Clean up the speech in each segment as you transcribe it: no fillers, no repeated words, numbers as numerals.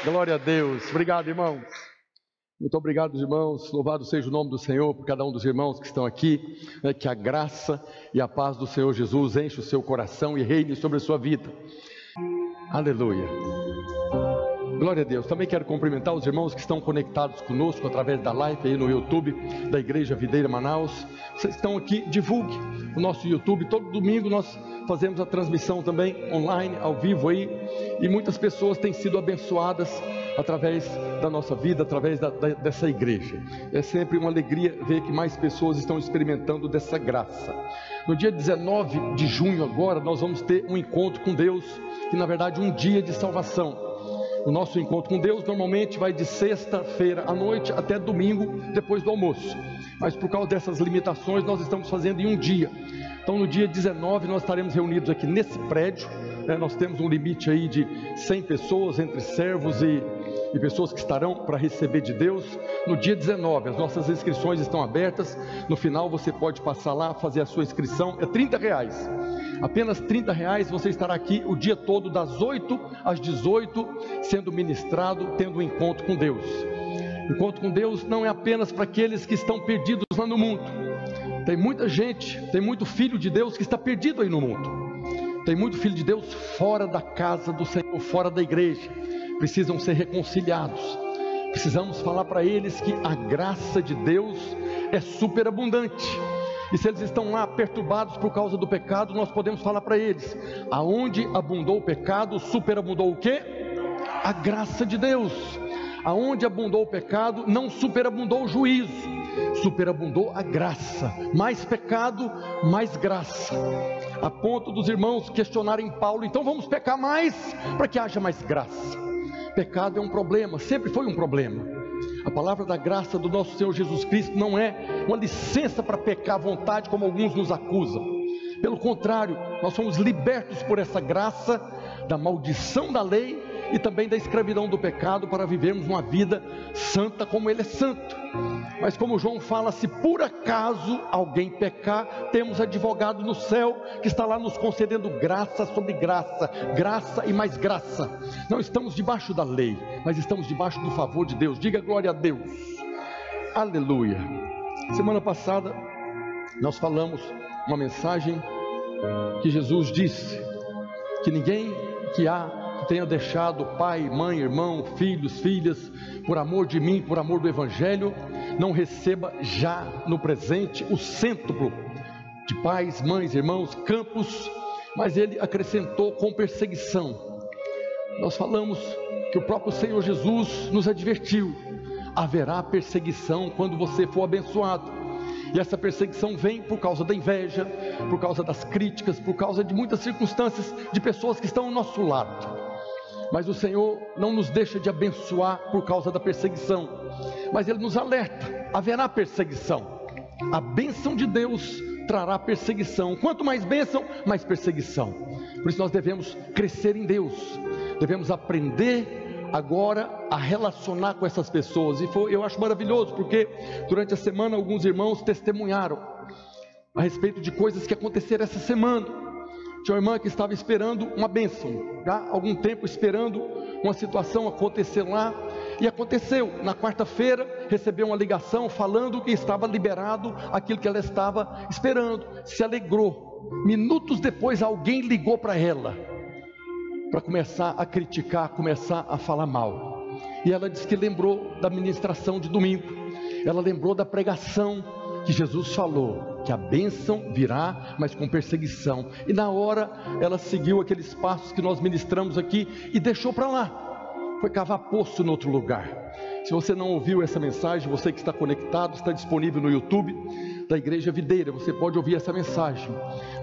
Glória a Deus. Obrigado, irmãos. Muito obrigado, irmãos. Louvado seja o nome do Senhor por cada um dos irmãos que estão aqui. Que a graça e a paz do Senhor Jesus enche o seu coração e reine sobre a sua vida. Aleluia. Glória a Deus. Também quero cumprimentar os irmãos que estão conectados conosco através da live aí no YouTube da Igreja Videira Manaus. Vocês estão aqui, divulgue o nosso YouTube. Todo domingo nós fazemos a transmissão também online, ao vivo aí. E muitas pessoas têm sido abençoadas através da nossa vida, através dessa igreja. É sempre uma alegria ver que mais pessoas estão experimentando dessa graça. No dia 19 de junho agora, nós vamos ter um encontro com Deus, que na verdade é um dia de salvação. O nosso encontro com Deus normalmente vai de sexta-feira à noite até domingo, depois do almoço. Mas por causa dessas limitações, nós estamos fazendo em um dia. Então no dia 19 nós estaremos reunidos aqui nesse prédio. Nós temos um limite aí de 100 pessoas, entre servos e pessoas que estarão para receber de Deus. No dia 19, as nossas inscrições estão abertas. No final você pode passar lá, fazer a sua inscrição. É R$30. Apenas R$30 você estará aqui o dia todo, das 8 às 18, sendo ministrado, tendo um encontro com Deus. Encontro com Deus não é apenas para aqueles que estão perdidos lá no mundo. Tem muita gente, tem muito filho de Deus que está perdido aí no mundo. Tem muito filho de Deus fora da casa do Senhor, fora da igreja. Precisam ser reconciliados. Precisamos falar para eles que a graça de Deus é superabundante. E se eles estão lá perturbados por causa do pecado, nós podemos falar para eles: aonde abundou o pecado, superabundou o quê? A graça de Deus. Aonde abundou o pecado, não superabundou o juízo, superabundou a graça. Mais pecado, mais graça. A ponto dos irmãos questionarem Paulo: então vamos pecar mais para que haja mais graça. Pecado é um problema, sempre foi um problema. A palavra da graça do nosso Senhor Jesus Cristo não é uma licença para pecar à vontade, como alguns nos acusam. Pelo contrário, nós somos libertos por essa graça da maldição da lei e também da escravidão do pecado, para vivermos uma vida santa como Ele é santo. Mas como João fala, se por acaso alguém pecar, temos advogado no céu, que está lá nos concedendo graça sobre graça, graça e mais graça. Não estamos debaixo da lei, mas estamos debaixo do favor de Deus. Diga glória a Deus. Aleluia. Semana passada nós falamos uma mensagem que Jesus disse que ninguém que tenha deixado pai, mãe, irmão, filhos, filhas, por amor de mim, por amor do Evangelho, não receba já no presente o cêntuplo de pais, mães, irmãos, campos. Mas ele acrescentou: com perseguição. Nós falamos que o próprio Senhor Jesus nos advertiu: haverá perseguição quando você for abençoado. E essa perseguição vem por causa da inveja, por causa das críticas, por causa de muitas circunstâncias, de pessoas que estão ao nosso lado. Mas o Senhor não nos deixa de abençoar por causa da perseguição, mas Ele nos alerta: haverá perseguição. A bênção de Deus trará perseguição. Quanto mais bênção, mais perseguição. Por isso nós devemos crescer em Deus, devemos aprender agora a relacionar com essas pessoas. E eu acho maravilhoso, porque durante a semana alguns irmãos testemunharam a respeito de coisas que aconteceram essa semana. Tinha uma irmã que estava esperando uma bênção, há algum tempo esperando uma situação acontecer lá, e aconteceu. Na quarta-feira recebeu uma ligação falando que estava liberado aquilo que ela estava esperando. Se alegrou. Minutos depois alguém ligou para ela, para começar a criticar, começar a falar mal. E ela disse que lembrou da ministração de domingo. Ela lembrou da pregação que Jesus falou que a bênção virá, mas com perseguição. E na hora ela seguiu aqueles passos que nós ministramos aqui e deixou para lá. Foi cavar poço em outro lugar. Se você não ouviu essa mensagem, você que está conectado, está disponível no YouTube da Igreja Videira, você pode ouvir essa mensagem.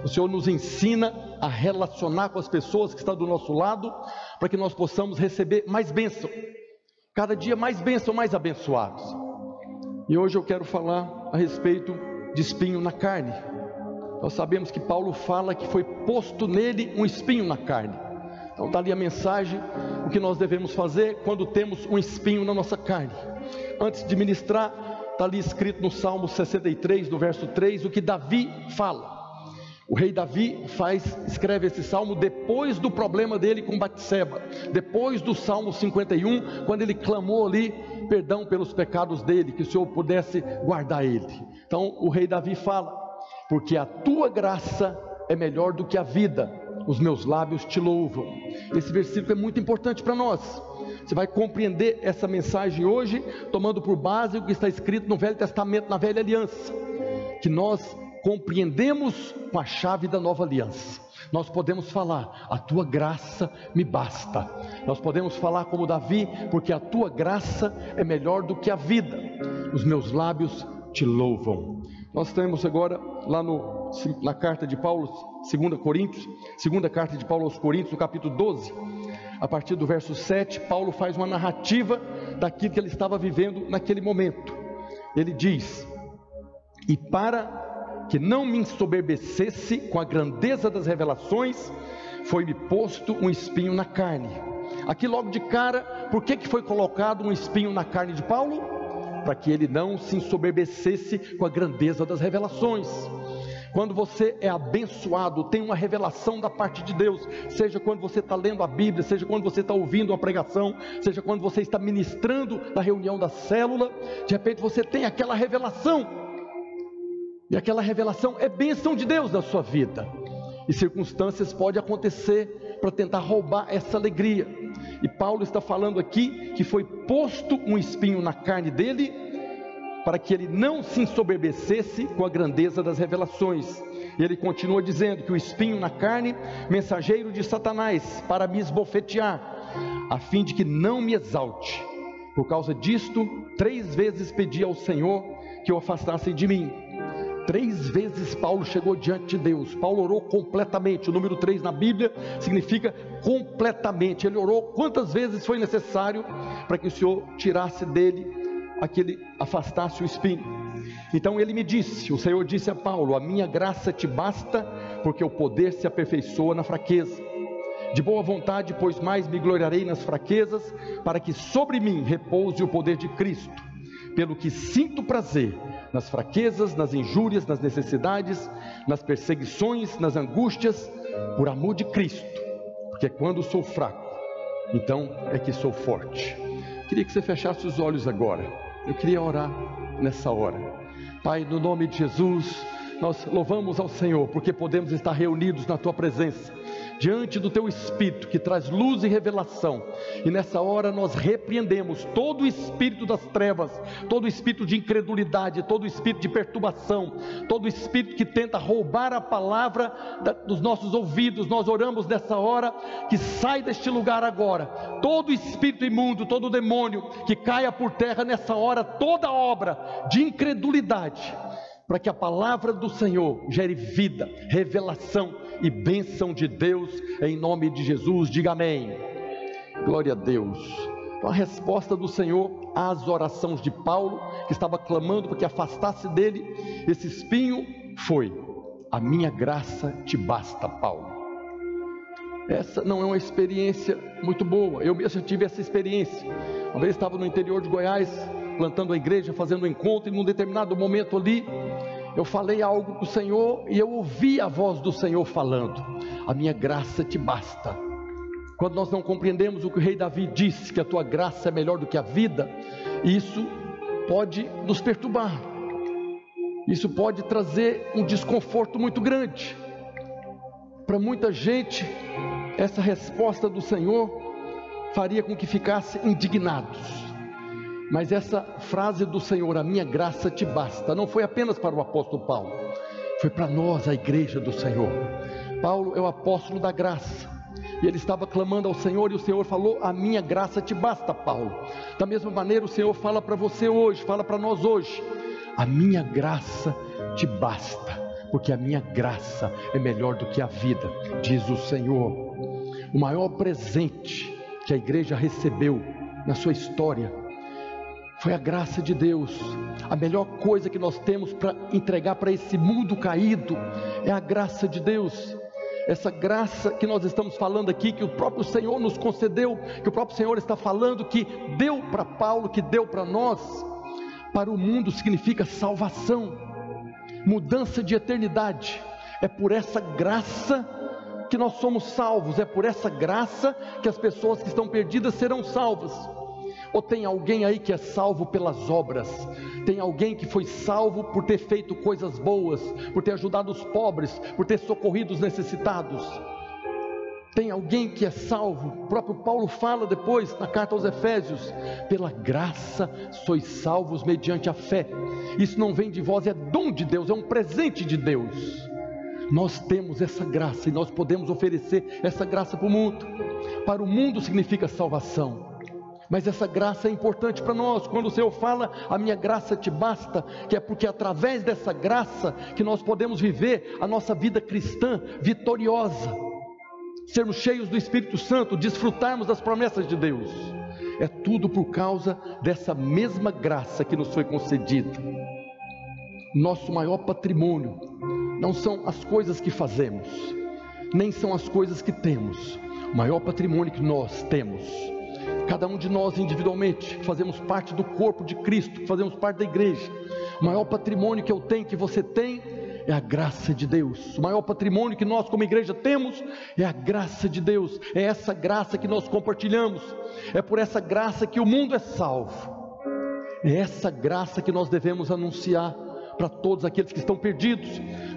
O Senhor nos ensina a relacionar com as pessoas que estão do nosso lado, para que nós possamos receber mais bênção. Cada dia mais bênção, mais abençoados. E hoje eu quero falar a respeito de espinho na carne. Nós sabemos que Paulo fala que foi posto nele um espinho na carne. Então está ali a mensagem, o que nós devemos fazer quando temos um espinho na nossa carne. Antes de ministrar, está ali escrito no Salmo 63, no verso 3, o que Davi fala. O rei Davi escreve esse salmo depois do problema dele com Batseba, depois do Salmo 51, quando ele clamou ali perdão pelos pecados dele, que o Senhor pudesse guardar ele. Então o rei Davi fala: porque a tua graça é melhor do que a vida, os meus lábios te louvam. Esse versículo é muito importante para nós. Você vai compreender essa mensagem hoje, tomando por base o que está escrito no Velho Testamento, na Velha Aliança, que nós compreendemos com a chave da Nova Aliança. Nós podemos falar: a tua graça me basta. Nós podemos falar como Davi: porque a tua graça é melhor do que a vida, os meus lábios te louvam. Nós temos agora lá na carta de Paulo, 2 Coríntios, segunda carta de Paulo aos Coríntios, no capítulo 12, a partir do verso 7, Paulo faz uma narrativa daquilo que ele estava vivendo naquele momento. Ele diz: e para que não me ensoberbecesse com a grandeza das revelações, foi-me posto um espinho na carne. Aqui logo de cara, por que foi colocado um espinho na carne de Paulo? Para que ele não se ensoberbecesse com a grandeza das revelações. Quando você é abençoado, tem uma revelação da parte de Deus, seja quando você está lendo a Bíblia, seja quando você está ouvindo uma pregação, seja quando você está ministrando na reunião da célula, de repente você tem aquela revelação, e aquela revelação é bênção de Deus na sua vida, e circunstâncias podem acontecer para tentar roubar essa alegria. E Paulo está falando aqui que foi posto um espinho na carne dele, para que ele não se ensoberbecesse com a grandeza das revelações. E ele continua dizendo que o espinho na carne, mensageiro de Satanás, para me esbofetear, a fim de que não me exalte. Por causa disto, 3 vezes pedi ao Senhor que o afastasse de mim. 3 vezes Paulo chegou diante de Deus. Paulo orou completamente. O número 3 na Bíblia significa completamente. Ele orou quantas vezes foi necessário para que o Senhor tirasse dele afastasse o espinho. Então ele me disse, o Senhor disse a Paulo: a minha graça te basta, porque o poder se aperfeiçoa na fraqueza. De boa vontade, pois mais me gloriarei nas fraquezas, para que sobre mim repouse o poder de Cristo. Pelo que sinto prazer nas fraquezas, nas injúrias, nas necessidades, nas perseguições, nas angústias, por amor de Cristo, porque quando sou fraco, então é que sou forte. Queria que você fechasse os olhos agora. Eu queria orar nessa hora. Pai, no nome de Jesus, nós louvamos ao Senhor, porque podemos estar reunidos na Tua presença, diante do Teu Espírito, que traz luz e revelação. E nessa hora nós repreendemos todo o espírito das trevas, todo o espírito de incredulidade, todo o espírito de perturbação, todo o espírito que tenta roubar a palavra dos nossos ouvidos. Nós oramos nessa hora que sai deste lugar agora todo espírito imundo, todo demônio, que caia por terra nessa hora toda obra de incredulidade, para que a palavra do Senhor gere vida, revelação e bênção de Deus, em nome de Jesus. Diga amém. Glória a Deus. Então, a resposta do Senhor às orações de Paulo, que estava clamando para que afastasse dele esse espinho, foi: a minha graça te basta, Paulo. Essa não é uma experiência muito boa. Eu mesmo tive essa experiência. Uma vez estava no interior de Goiás, plantando a igreja, fazendo um encontro, e num determinado momento ali, eu falei algo para o Senhor, e eu ouvi a voz do Senhor falando: a minha graça te basta. Quando nós não compreendemos o que o rei Davi disse, que a tua graça é melhor do que a vida, isso pode nos perturbar, isso pode trazer um desconforto muito grande. Para muita gente, essa resposta do Senhor faria com que ficasse indignados. Mas essa frase do Senhor, a minha graça te basta, não foi apenas para o apóstolo Paulo, foi para nós, a igreja do Senhor. Paulo é o apóstolo da graça, e ele estava clamando ao Senhor, e o Senhor falou: a minha graça te basta, Paulo. Da mesma maneira o Senhor fala para você hoje, fala para nós hoje: a minha graça te basta, porque a minha graça é melhor do que a vida, diz o Senhor. O maior presente que a igreja recebeu na sua história foi a graça de Deus. A melhor coisa que nós temos para entregar para esse mundo caído é a graça de Deus. Essa graça que nós estamos falando aqui, que o próprio Senhor nos concedeu, que o próprio Senhor está falando, que deu para Paulo, que deu para nós, para o mundo significa salvação, mudança de eternidade. É por essa graça que nós somos salvos, é por essa graça que as pessoas que estão perdidas serão salvas. Ou tem alguém aí que é salvo pelas obras? Tem alguém que foi salvo por ter feito coisas boas, por ter ajudado os pobres, por ter socorrido os necessitados? Tem alguém que é salvo? O próprio Paulo fala depois na carta aos Efésios: pela graça sois salvos mediante a fé. Isso não vem de vós, é dom de Deus, é um presente de Deus. Nós temos essa graça e nós podemos oferecer essa graça para o mundo. Para o mundo significa salvação, mas essa graça é importante para nós. Quando o Senhor fala, a minha graça te basta, que é porque através dessa graça que nós podemos viver a nossa vida cristã vitoriosa, sermos cheios do Espírito Santo, desfrutarmos das promessas de Deus. É tudo por causa dessa mesma graça que nos foi concedida. Nosso maior patrimônio não são as coisas que fazemos, nem são as coisas que temos. O maior patrimônio que nós temos, cada um de nós individualmente, fazemos parte do corpo de Cristo, fazemos parte da igreja. O maior patrimônio que eu tenho, que você tem, é a graça de Deus. O maior patrimônio que nós como igreja temos é a graça de Deus. É essa graça que nós compartilhamos. É por essa graça que o mundo é salvo. É essa graça que nós devemos anunciar para todos aqueles que estão perdidos,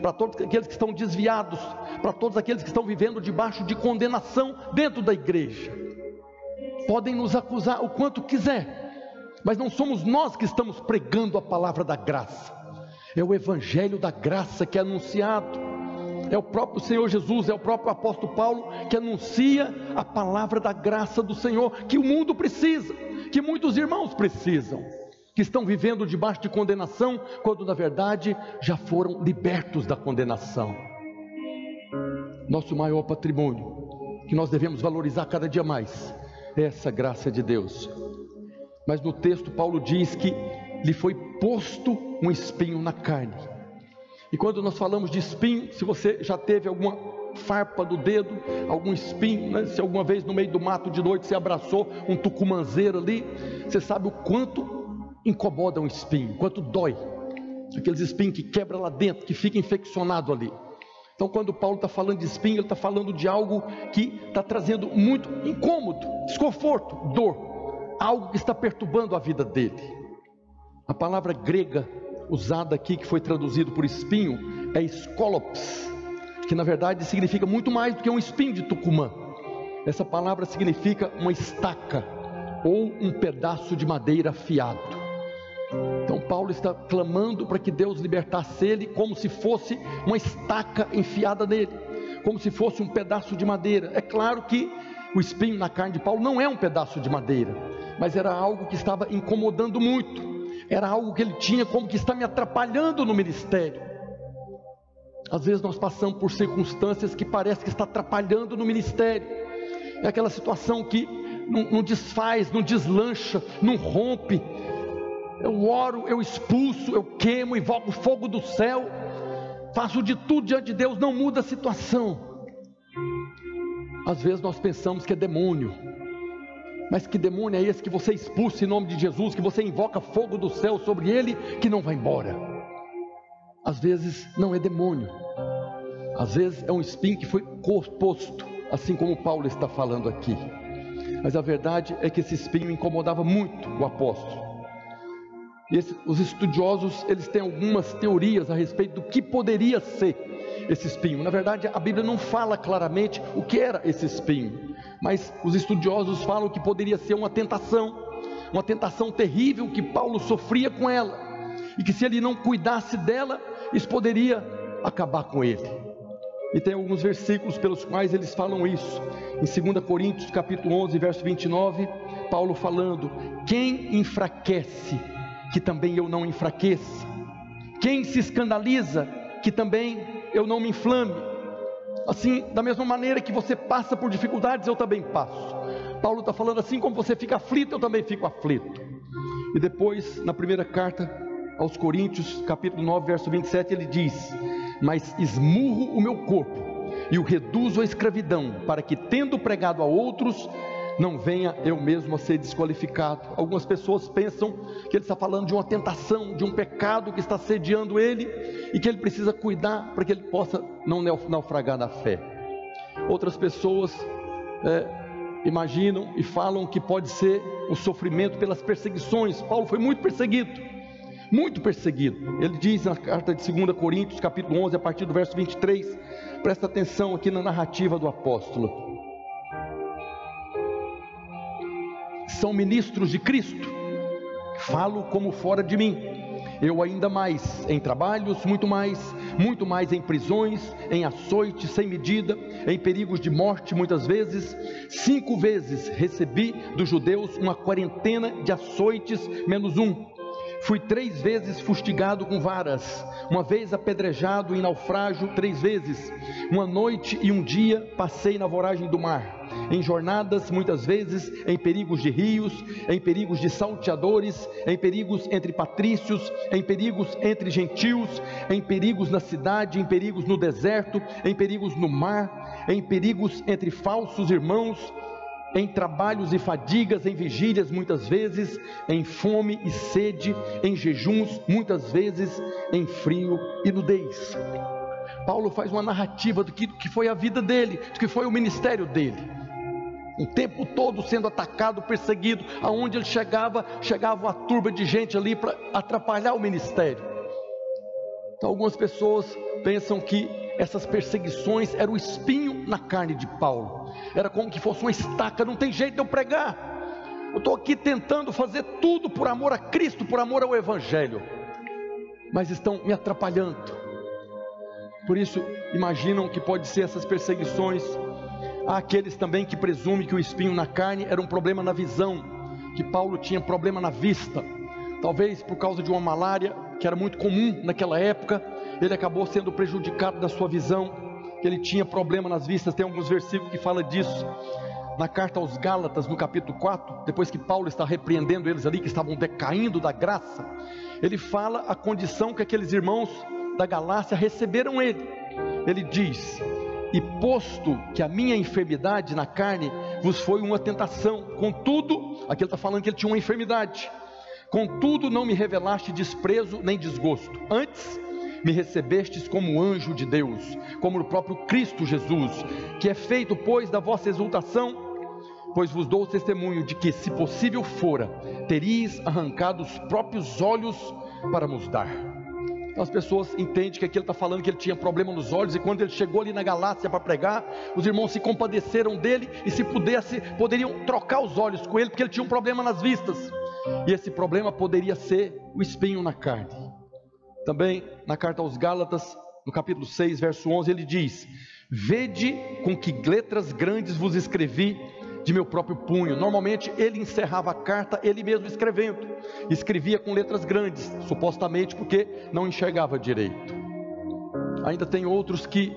para todos aqueles que estão desviados, para todos aqueles que estão vivendo debaixo de condenação dentro da igreja. Podem nos acusar o quanto quiser, mas não somos nós que estamos pregando a palavra da graça. É o evangelho da graça que é anunciado. É o próprio Senhor Jesus, é o próprio apóstolo Paulo que anuncia a palavra da graça do Senhor, que o mundo precisa, que muitos irmãos precisam, que estão vivendo debaixo de condenação, quando na verdade já foram libertos da condenação. Nosso maior patrimônio, que nós devemos valorizar cada dia mais, é essa graça de Deus. Mas no texto Paulo diz que lhe foi posto um espinho na carne. E quando nós falamos de espinho, se você já teve alguma farpa do dedo, algum espinho, né? Se alguma vez no meio do mato de noite você abraçou um tucumanzeiro ali, você sabe o quanto incomoda um espinho, quanto dói. Aqueles espinhos que quebra lá dentro, que fica infeccionado ali. Então quando Paulo está falando de espinho, ele está falando de algo que está trazendo muito incômodo, desconforto, dor, algo que está perturbando a vida dele. A palavra grega usada aqui, que foi traduzido por espinho, é skolops, que na verdade significa muito mais do que um espinho de tucumã. Essa palavra significa uma estaca ou um pedaço de madeira afiado. Então Paulo está clamando para que Deus libertasse ele, como se fosse uma estaca enfiada nele, como se fosse um pedaço de madeira. É claro que o espinho na carne de Paulo não é um pedaço de madeira, mas era algo que estava incomodando muito, era algo que ele tinha como que está me atrapalhando no ministério. Às vezes nós passamos por circunstâncias que parece que está atrapalhando no ministério. É aquela situação que não desfaz, não deslancha, não rompe. Eu oro, eu expulso, eu queimo, invoco o fogo do céu, faço de tudo diante de Deus, não muda a situação. Às vezes nós pensamos que é demônio, mas que demônio é esse que você expulsa em nome de Jesus, que você invoca fogo do céu sobre ele, que não vai embora? Às vezes não é demônio, às vezes é um espinho que foi posto, assim como Paulo está falando aqui. Mas a verdade é que esse espinho incomodava muito o apóstolo. Os estudiosos, eles têm algumas teorias a respeito do que poderia ser esse espinho. Na verdade, a Bíblia não fala claramente o que era esse espinho, mas os estudiosos falam que poderia ser uma tentação terrível que Paulo sofria com ela, e que se ele não cuidasse dela, isso poderia acabar com ele. E tem alguns versículos pelos quais eles falam isso. Em 2 Coríntios capítulo 11, verso 29, Paulo falando: quem enfraquece, que também eu não enfraqueça. Quem se escandaliza, que também eu não me inflame. Assim, da mesma maneira que você passa por dificuldades, eu também passo. Paulo está falando assim, como você fica aflito, eu também fico aflito. E depois, na primeira carta aos Coríntios, capítulo 9, verso 27, ele diz: mas esmurro o meu corpo e o reduzo à escravidão, para que, tendo pregado a outros, não venha eu mesmo a ser desqualificado. Algumas pessoas pensam que ele está falando de uma tentação, de um pecado que está assediando ele, e que ele precisa cuidar para que ele possa não naufragar na fé. Outras pessoas imaginam e falam que pode ser o sofrimento pelas perseguições. Paulo foi muito perseguido, muito perseguido. Ele diz na carta de 2 Coríntios, capítulo 11, a partir do verso 23, presta atenção aqui na narrativa do apóstolo. São ministros de Cristo, falo como fora de mim, eu ainda mais em trabalhos, muito mais em prisões, em açoites sem medida, em perigos de morte muitas vezes. 5 vezes recebi dos judeus uma quarentena de açoites menos um. Fui 3 vezes fustigado com varas, uma vez apedrejado em naufrágio 3 vezes. Uma noite e um dia passei na voragem do mar, em jornadas muitas vezes, em perigos de rios, em perigos de salteadores, em perigos entre patrícios, em perigos entre gentios, em perigos na cidade, em perigos no deserto, em perigos no mar, em perigos entre falsos irmãos, em trabalhos e fadigas, em vigílias muitas vezes, em fome e sede, em jejuns muitas vezes, em frio e nudez. Paulo faz uma narrativa do que foi a vida dele, do que foi o ministério dele. O tempo todo sendo atacado, perseguido, aonde ele chegava uma turba de gente ali para atrapalhar o ministério. Então algumas pessoas pensam que essas perseguições eram o espinho na carne de Paulo, era como que fosse uma estaca, não tem jeito de eu pregar, eu estou aqui tentando fazer tudo por amor a Cristo, por amor ao Evangelho, mas estão me atrapalhando. Por isso imaginam que pode ser essas perseguições. Há aqueles também que presumem que o espinho na carne era um problema na visão, que Paulo tinha problema na vista, talvez por causa de uma malária que era muito comum naquela época. Ele acabou sendo prejudicado da sua visão, que ele tinha problema nas vistas. Tem alguns versículos que falam disso. Na carta aos Gálatas, no capítulo 4, depois que Paulo está repreendendo eles ali, que estavam decaindo da graça, ele fala a condição que aqueles irmãos da Galácia receberam ele. Ele diz: e posto que a minha enfermidade na carne vos foi uma tentação, contudo, aqui ele está falando que ele tinha uma enfermidade, contudo não me revelaste desprezo nem desgosto, antes me recebestes como anjo de Deus, como o próprio Cristo Jesus, que é feito pois da vossa exultação, pois vos dou testemunho de que, se possível fora, teríeis arrancado os próprios olhos para nos dar. Então as pessoas entendem que aqui ele está falando que ele tinha problema nos olhos, e quando ele chegou ali na Galácia para pregar, os irmãos se compadeceram dele, e se pudesse, poderiam trocar os olhos com ele, porque ele tinha um problema nas vistas, e esse problema poderia ser o espinho na carne. Também na carta aos Gálatas, no capítulo 6, verso 11, ele diz: vede com que letras grandes vos escrevi de meu próprio punho. Normalmente ele encerrava a carta ele mesmo escrevendo, escrevia com letras grandes, supostamente porque não enxergava direito. Ainda tem outros que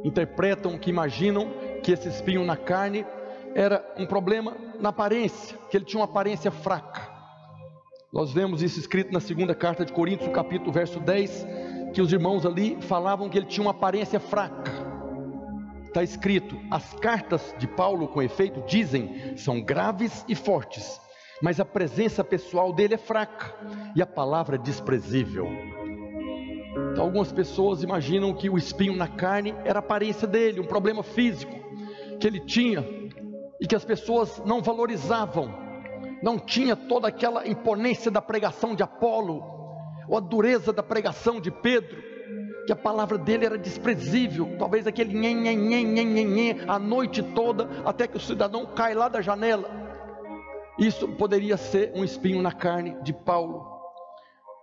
interpretam, que imaginam que esse espinho na carne era um problema na aparência, que ele tinha uma aparência fraca. Nós vemos isso escrito na 2ª carta de Coríntios, no capítulo verso 10, que os irmãos ali falavam que ele tinha uma aparência fraca. Está escrito: as cartas de Paulo, com efeito, dizem, são graves e fortes, mas a presença pessoal dele é fraca, e a palavra é desprezível. Então algumas pessoas imaginam que o espinho na carne era a aparência dele, um problema físico que ele tinha, e que as pessoas não valorizavam. Não tinha toda aquela imponência da pregação de Apolo, ou a dureza da pregação de Pedro, que a palavra dele era desprezível. Talvez aquele nhen a noite toda, até que o cidadão cai lá da janela. Isso poderia ser um espinho na carne de Paulo.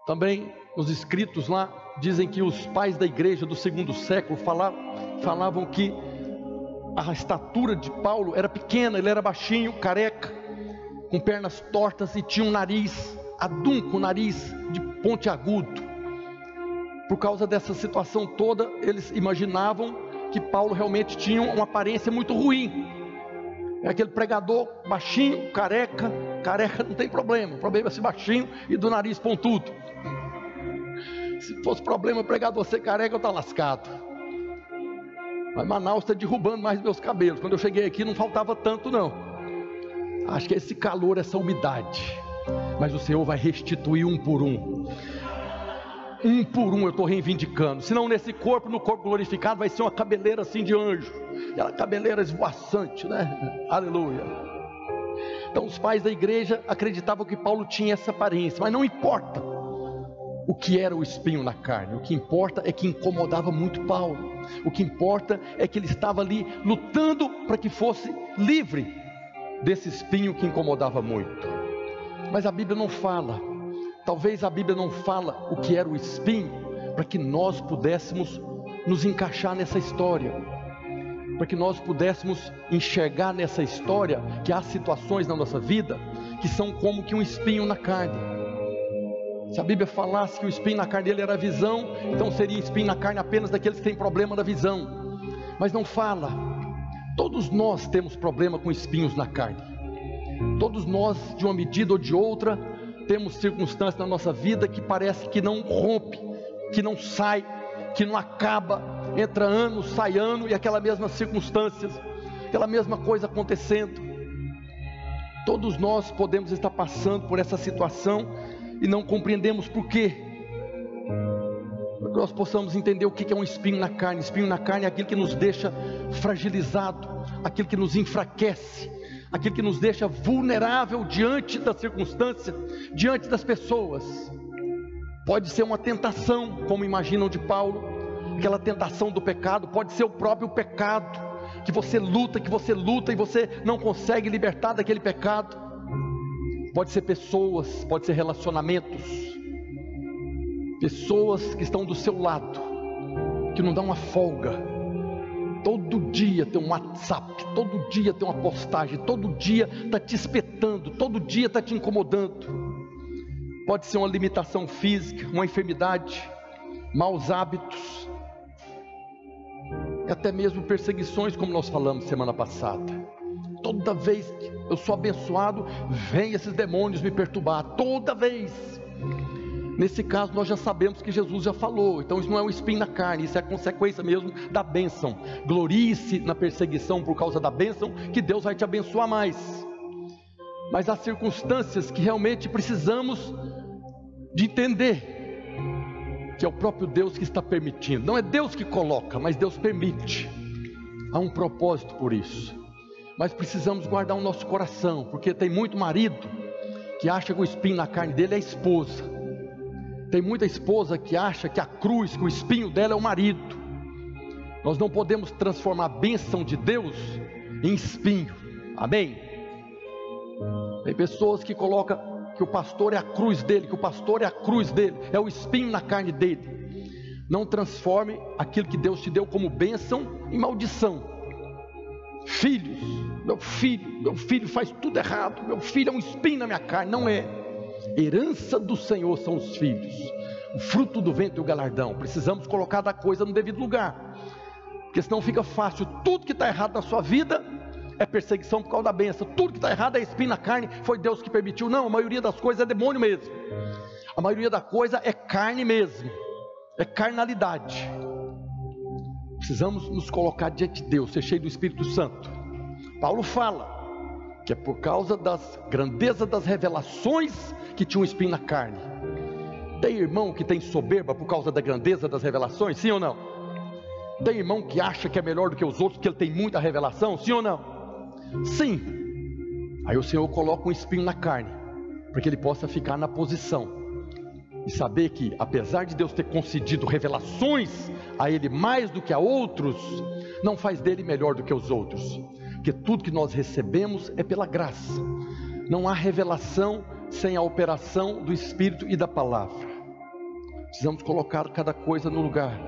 Também os escritos lá dizem que os pais da igreja do 2º século falavam que a estatura de Paulo era pequena, ele era baixinho, careca, com pernas tortas, e tinha um nariz adunco, um nariz de pontiagudo. Por causa dessa situação toda, eles imaginavam que Paulo realmente tinha uma aparência muito ruim. É aquele pregador baixinho, careca não tem problema, o problema é ser baixinho e do nariz pontudo. Se fosse problema pregador ser careca, eu estava lascado. Mas Manaus está derrubando mais meus cabelos. Quando eu cheguei aqui não faltava tanto não. Acho que é esse calor, essa umidade. Mas o Senhor vai restituir um por um. Um por um eu estou reivindicando. Senão nesse corpo, no corpo glorificado, vai ser uma cabeleira assim de anjo. Aquela cabeleira esvoaçante, né? Aleluia. Então os pais da igreja acreditavam que Paulo tinha essa aparência. Mas não importa o que era o espinho na carne. O que importa é que incomodava muito Paulo. O que importa é que ele estava ali lutando para que fosse livre desse espinho que incomodava muito. Mas a Bíblia não fala. Talvez a Bíblia não fala o que era o espinho, para que nós pudéssemos nos encaixar nessa história, para que nós pudéssemos enxergar nessa história que há situações na nossa vida que são como que um espinho na carne. Se a Bíblia falasse que o espinho na carne dele era a visão, então seria espinho na carne apenas daqueles que têm problema da visão. Mas não fala. Todos nós temos problema com espinhos na carne. Todos nós, de uma medida ou de outra, temos circunstâncias na nossa vida que parece que não rompe, que não sai, que não acaba, entra ano, sai ano, e aquela mesma circunstâncias, aquela mesma coisa acontecendo. Todos nós podemos estar passando por essa situação e não compreendemos por quê. Para que nós possamos entender o que é um espinho na carne. Espinho na carne é aquilo que nos deixa fragilizado, aquilo que nos enfraquece, aquilo que nos deixa vulnerável diante da circunstância, diante das pessoas. Pode ser uma tentação, como imaginam de Paulo, aquela tentação do pecado. Pode ser o próprio pecado, que você luta e você não consegue libertar daquele pecado. Pode ser pessoas, pode ser relacionamentos, pessoas que estão do seu lado, que não dão uma folga. Todo dia tem um WhatsApp, todo dia tem uma postagem, todo dia está te espetando, todo dia está te incomodando. Pode ser uma limitação física, uma enfermidade, maus hábitos, e até mesmo perseguições, como nós falamos semana passada. Toda vez que eu sou abençoado, vem esses demônios me perturbar, toda vez. Nesse caso nós já sabemos que Jesus já falou, então isso não é um espinho na carne, isso é a consequência mesmo da bênção. Glorie-se na perseguição por causa da bênção, que Deus vai te abençoar mais. Mas há circunstâncias que realmente precisamos de entender, que é o próprio Deus que está permitindo. Não é Deus que coloca, mas Deus permite. Há um propósito por isso. Mas precisamos guardar o nosso coração, porque tem muito marido que acha que o espinho na carne dele é a esposa. Tem muita esposa que acha que a cruz, que o espinho dela é o marido. Nós não podemos transformar a bênção de Deus em espinho. Amém? Tem pessoas que colocam que o pastor é a cruz dele, que o pastor é a cruz dele, é o espinho na carne dele. Não transforme aquilo que Deus te deu como bênção em maldição. Filhos, meu filho faz tudo errado, meu filho é um espinho na minha carne. Não é. Herança do Senhor são os filhos, o fruto do ventre e o galardão. Precisamos colocar a coisa no devido lugar, porque senão fica fácil. Tudo que está errado na sua vida é perseguição por causa da bênção. Tudo que está errado é espinho na carne, foi Deus que permitiu. Não, a maioria das coisas é demônio mesmo. A maioria da coisa é carne mesmo, é carnalidade. Precisamos nos colocar diante de Deus, ser cheio do Espírito Santo. Paulo fala que é por causa das grandezas das revelações que tinha um espinho na carne. Tem irmão que tem soberba por causa da grandeza das revelações, sim ou não? Tem irmão que acha que é melhor do que os outros, porque ele tem muita revelação, sim ou não? Sim. Aí o Senhor coloca um espinho na carne, para que ele possa ficar na posição e saber que, apesar de Deus ter concedido revelações a ele mais do que a outros, não faz dele melhor do que os outros, porque tudo que nós recebemos é pela graça. Não há revelação sem a operação do Espírito e da palavra. Precisamos colocar cada coisa no lugar.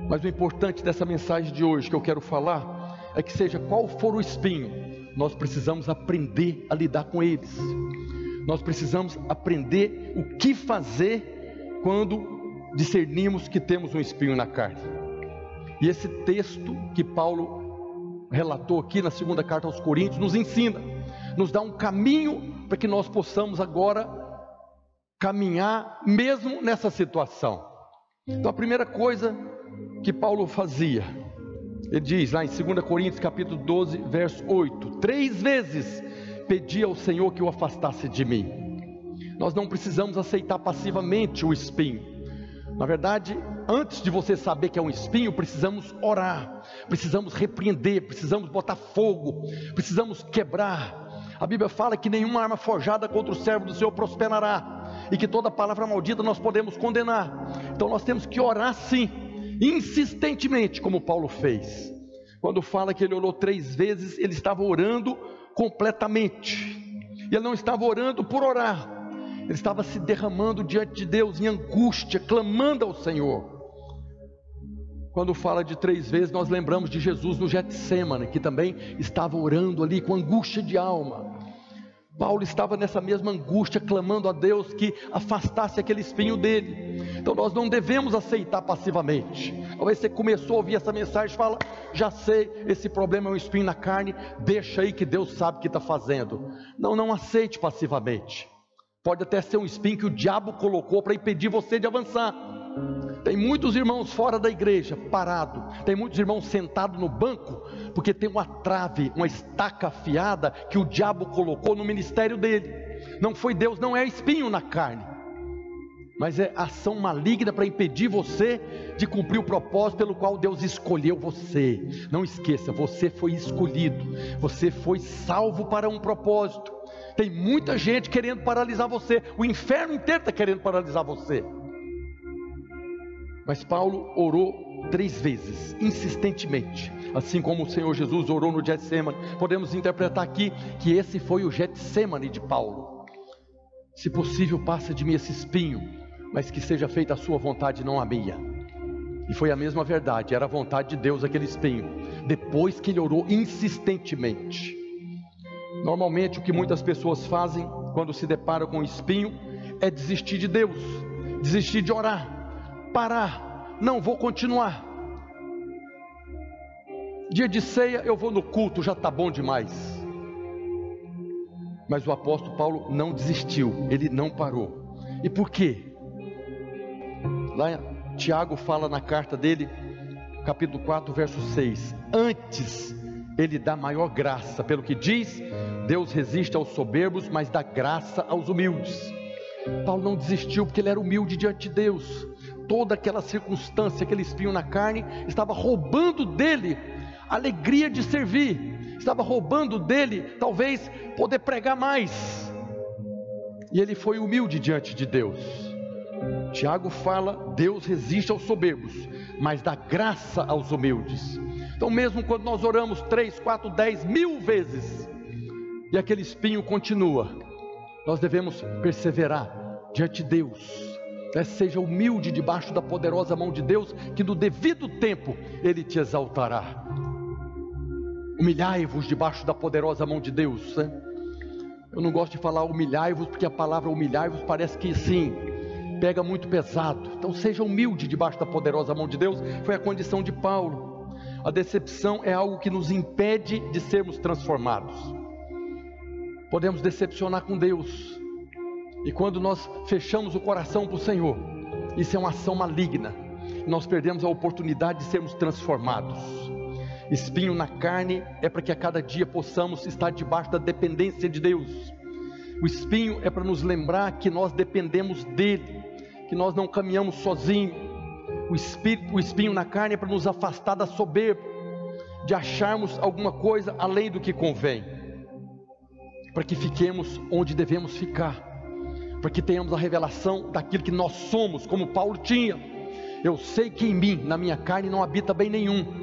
Mas o importante dessa mensagem de hoje que eu quero falar é que, seja qual for o espinho, nós precisamos aprender a lidar com eles. Nós precisamos aprender o que fazer quando discernimos que temos um espinho na carne. E esse texto que Paulo relatou aqui na segunda carta aos Coríntios nos ensina, nos dá um caminho para que nós possamos agora caminhar mesmo nessa situação. Então a primeira coisa que Paulo fazia, ele diz lá em 2 Coríntios capítulo 12 verso 8: 3 vezes pedi ao Senhor que o afastasse de mim. Nós não precisamos aceitar passivamente o espinho. Na verdade, antes de você saber que é um espinho, precisamos orar, precisamos repreender, precisamos botar fogo, precisamos quebrar. A Bíblia fala que nenhuma arma forjada contra o servo do Senhor prosperará, e que toda palavra maldita nós podemos condenar. Então nós temos que orar sim, insistentemente, como Paulo fez. Quando fala que ele orou 3 vezes, ele estava orando completamente. Ele não estava orando por orar, ele estava se derramando diante de Deus em angústia, clamando ao Senhor. Quando fala de 3 vezes, nós lembramos de Jesus no Getsêmani, que também estava orando ali com angústia de alma. Paulo estava nessa mesma angústia, clamando a Deus que afastasse aquele espinho dele. Então nós não devemos aceitar passivamente. Talvez você começou a ouvir essa mensagem e fala: já sei, esse problema é um espinho na carne, deixa aí que Deus sabe o que está fazendo. Não aceite passivamente. Pode até ser um espinho que o diabo colocou para impedir você de avançar. Tem muitos irmãos fora da igreja, parado. Tem muitos irmãos sentados no banco, porque tem uma trave, uma estaca afiada que o diabo colocou no ministério dele. Não foi Deus, não é espinho na carne, mas é ação maligna para impedir você de cumprir o propósito pelo qual Deus escolheu você. Não esqueça, você foi escolhido, você foi salvo para um propósito. Tem muita gente querendo paralisar você, o inferno inteiro está querendo paralisar você. Mas Paulo orou 3 vezes, insistentemente, assim como o Senhor Jesus orou no Getsêmani. Podemos interpretar aqui que esse foi o Getsêmani de Paulo. Se possível, passa de mim esse espinho, mas que seja feita a sua vontade, não a minha. E foi a mesma verdade, era a vontade de Deus aquele espinho, depois que ele orou insistentemente. Normalmente o que muitas pessoas fazem quando se deparam com um espinho é desistir de Deus, desistir de orar, parar, não vou continuar. Dia de ceia eu vou no culto, já está bom demais. Mas o apóstolo Paulo não desistiu, ele não parou. E por quê? Lá Tiago fala na carta dele, capítulo 4, verso 6: antes ele dá maior graça, pelo que diz, Deus resiste aos soberbos, mas dá graça aos humildes. Paulo não desistiu porque ele era humilde diante de Deus. Toda aquela circunstância, aquele espinho na carne, estava roubando dele a alegria de servir, estava roubando dele, talvez, poder pregar mais. E ele foi humilde diante de Deus. Tiago fala, Deus resiste aos soberbos, mas dá graça aos humildes. Então mesmo quando nós oramos 3, 4, 10, 1000 vezes, e aquele espinho continua, nós devemos perseverar diante de Deus. Seja humilde debaixo da poderosa mão de Deus, que no devido tempo Ele te exaltará. Humilhai-vos debaixo da poderosa mão de Deus, né? Eu não gosto de falar humilhai-vos, porque a palavra humilhai-vos parece que sim, pega muito pesado. Então seja humilde debaixo da poderosa mão de Deus. Foi a condição de Paulo. A decepção é algo que nos impede de sermos transformados. Podemos decepcionar com Deus, e quando nós fechamos o coração para o Senhor, isso é uma ação maligna. Nós perdemos a oportunidade de sermos transformados. Espinho na carne é para que a cada dia possamos estar debaixo da dependência de Deus. O espinho é para nos lembrar que nós dependemos dEle, que nós não caminhamos sozinhos. O espinho na carne é para nos afastar da soberba, de acharmos alguma coisa além do que convém, para que fiquemos onde devemos ficar, para que tenhamos a revelação daquilo que nós somos, como Paulo tinha. Eu sei que em mim, na minha carne, não habita bem nenhum.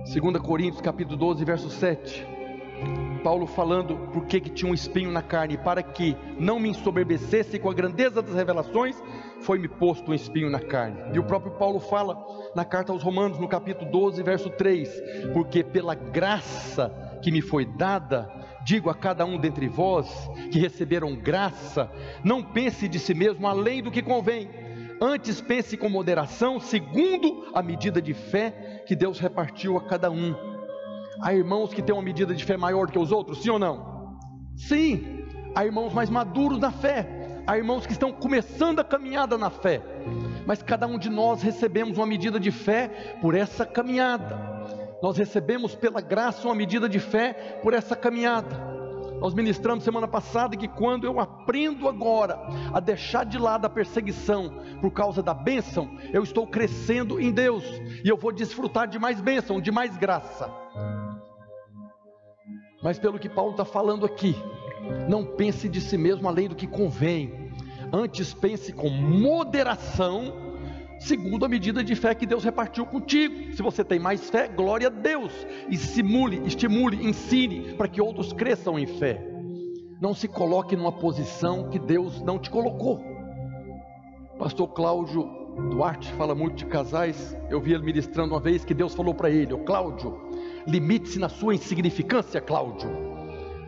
2 Coríntios capítulo 12, verso 7, Paulo falando por que tinha um espinho na carne: para que não me ensoberbecesse com a grandeza das revelações, foi-me posto um espinho na carne. E o próprio Paulo fala na carta aos Romanos, no capítulo 12, verso 3, porque pela graça que me foi dada, digo a cada um dentre vós que receberam graça, não pense de si mesmo além do que convém, antes pense com moderação, segundo a medida de fé que Deus repartiu a cada um. Há irmãos que têm uma medida de fé maior que os outros, sim ou não? Sim. Há irmãos mais maduros na fé, há irmãos que estão começando a caminhada na fé, mas cada um de nós recebemos uma medida de fé por essa caminhada. Nós recebemos pela graça uma medida de fé por essa caminhada. Nós ministramos semana passada que quando eu aprendo agora a deixar de lado a perseguição por causa da bênção, eu estou crescendo em Deus, e eu vou desfrutar de mais bênção, de mais graça. Mas pelo que Paulo está falando aqui, não pense de si mesmo além do que convém, antes pense com moderação, segundo a medida de fé que Deus repartiu contigo. Se você tem mais fé, glória a Deus, estimule, ensine, para que outros cresçam em fé. Não se coloque numa posição que Deus não te colocou. Pastor Cláudio Duarte fala muito de casais. Eu vi ele ministrando uma vez que Deus falou para ele: Cláudio, limite-se na sua insignificância, Cláudio.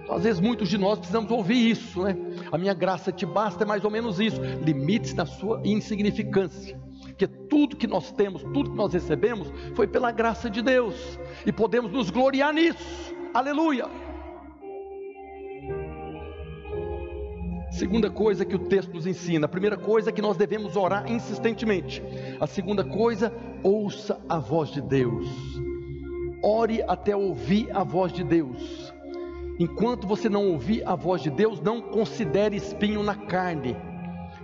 Às vezes muitos de nós precisamos ouvir isso, né? A minha graça te basta, é mais ou menos isso. Limite-se na sua insignificância, porque tudo que nós temos, tudo que nós recebemos, foi pela graça de Deus, e podemos nos gloriar nisso. Aleluia. Segunda coisa que o texto nos ensina: a primeira coisa é que nós devemos orar insistentemente. A segunda coisa, ouça a voz de Deus. Ore até ouvir a voz de Deus. Enquanto você não ouvir a voz de Deus, não considere espinho na carne,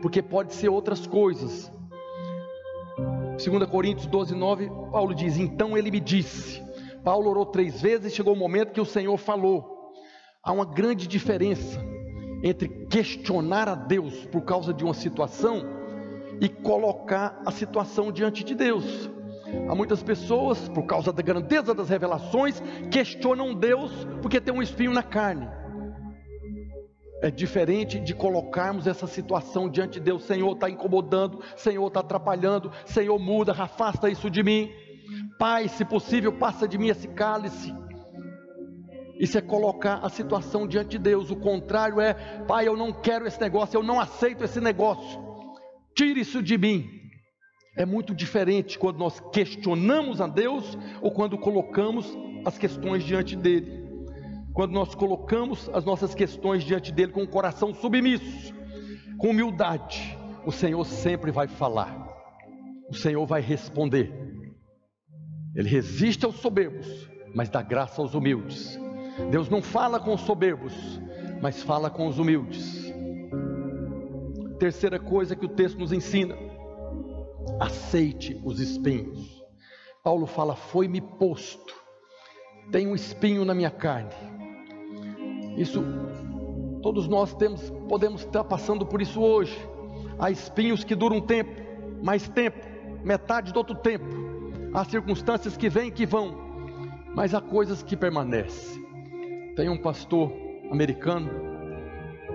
porque pode ser outras coisas. 2 Coríntios 12:9, Paulo diz: então ele me disse. Paulo orou 3 vezes e chegou o momento que o Senhor falou. Há uma grande diferença entre questionar a Deus por causa de uma situação e colocar a situação diante de Deus. Há muitas pessoas, por causa da grandeza das revelações, questionam Deus porque tem um espinho na carne. É diferente de colocarmos essa situação diante de Deus. Senhor, está incomodando, Senhor, está atrapalhando, Senhor, muda, afasta isso de mim. Pai, se possível, passa de mim esse cálice. Isso é colocar a situação diante de Deus. O contrário é: Pai, eu não quero esse negócio, eu não aceito esse negócio, tire isso de mim. É muito diferente quando nós questionamos a Deus ou quando colocamos as questões diante dele. Quando nós colocamos as nossas questões diante dele com o coração submisso, com humildade, o Senhor sempre vai falar, o Senhor vai responder. Ele resiste aos soberbos, mas dá graça aos humildes. Deus não fala com os soberbos, mas fala com os humildes. Terceira coisa que o texto nos ensina: aceite os espinhos. Paulo fala: foi-me posto, tem um espinho na minha carne. Isso, todos nós podemos estar passando por isso hoje. Há espinhos que duram tempo, mais tempo, metade do outro tempo. Há circunstâncias que vêm e que vão, mas há coisas que permanecem. Tem um pastor americano,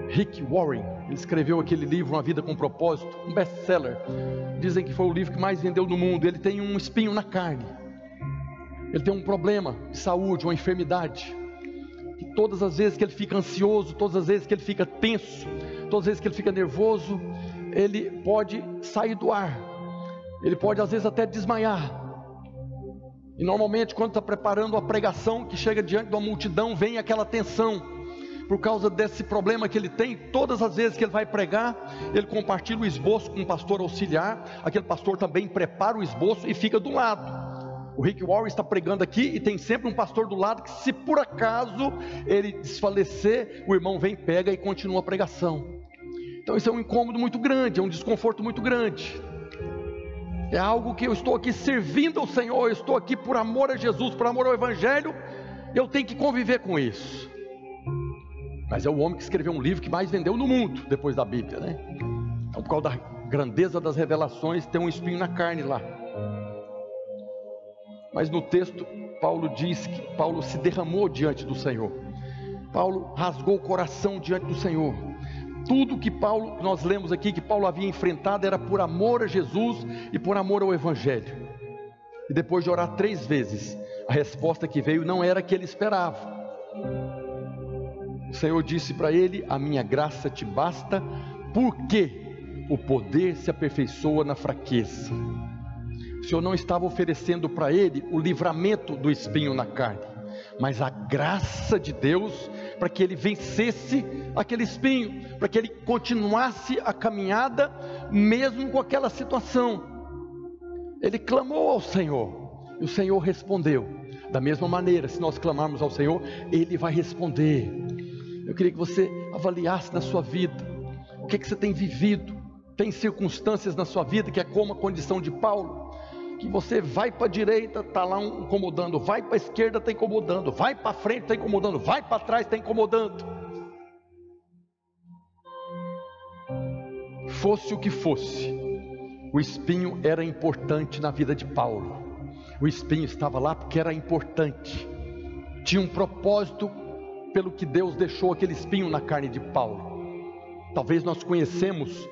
Rick Warren, ele escreveu aquele livro, Uma Vida com Propósito, um best-seller. Dizem que foi o livro que mais vendeu no mundo. Ele tem um espinho na carne, ele tem um problema de saúde, uma enfermidade, que todas as vezes que ele fica ansioso, todas as vezes que ele fica tenso, todas as vezes que ele fica nervoso, ele pode sair do ar, ele pode às vezes até desmaiar. E normalmente quando está preparando a pregação, que chega diante de uma multidão, vem aquela tensão, por causa desse problema que ele tem. Todas as vezes que ele vai pregar, ele compartilha o esboço com um pastor auxiliar, aquele pastor também prepara o esboço e fica do lado. O Rick Warren está pregando aqui e tem sempre um pastor do lado, que se por acaso ele desfalecer, o irmão vem, pega e continua a pregação. Então isso é um incômodo muito grande, é um desconforto muito grande. É algo que eu estou aqui servindo ao Senhor, eu estou aqui por amor a Jesus, por amor ao Evangelho, eu tenho que conviver com isso. Mas é o homem que escreveu um livro que mais vendeu no mundo, depois da Bíblia, né? Então, por causa da grandeza das revelações, tem um espinho na carne lá. Mas no texto, Paulo diz que Paulo se derramou diante do Senhor. Paulo rasgou o coração diante do Senhor. Tudo que nós lemos aqui, que Paulo havia enfrentado, era por amor a Jesus e por amor ao Evangelho. E depois de orar 3 vezes, a resposta que veio não era a que ele esperava. O Senhor disse para ele: a minha graça te basta, porque o poder se aperfeiçoa na fraqueza. O Senhor não estava oferecendo para ele o livramento do espinho na carne, mas a graça de Deus para que ele vencesse aquele espinho, para que ele continuasse a caminhada mesmo com aquela situação. Ele clamou ao Senhor e o Senhor respondeu. Da mesma maneira, se nós clamarmos ao Senhor, Ele vai responder. Eu queria que você avaliasse na sua vida, o que você tem vivido. Tem circunstâncias na sua vida que é como a condição de Paulo, que você vai para a direita, está lá incomodando, vai para a esquerda, está incomodando, vai para frente, está incomodando, vai para trás, está incomodando. Fosse o que fosse, o espinho era importante na vida de Paulo. O espinho estava lá porque era importante, tinha um propósito pelo que Deus deixou aquele espinho na carne de Paulo. Talvez nós conhecemos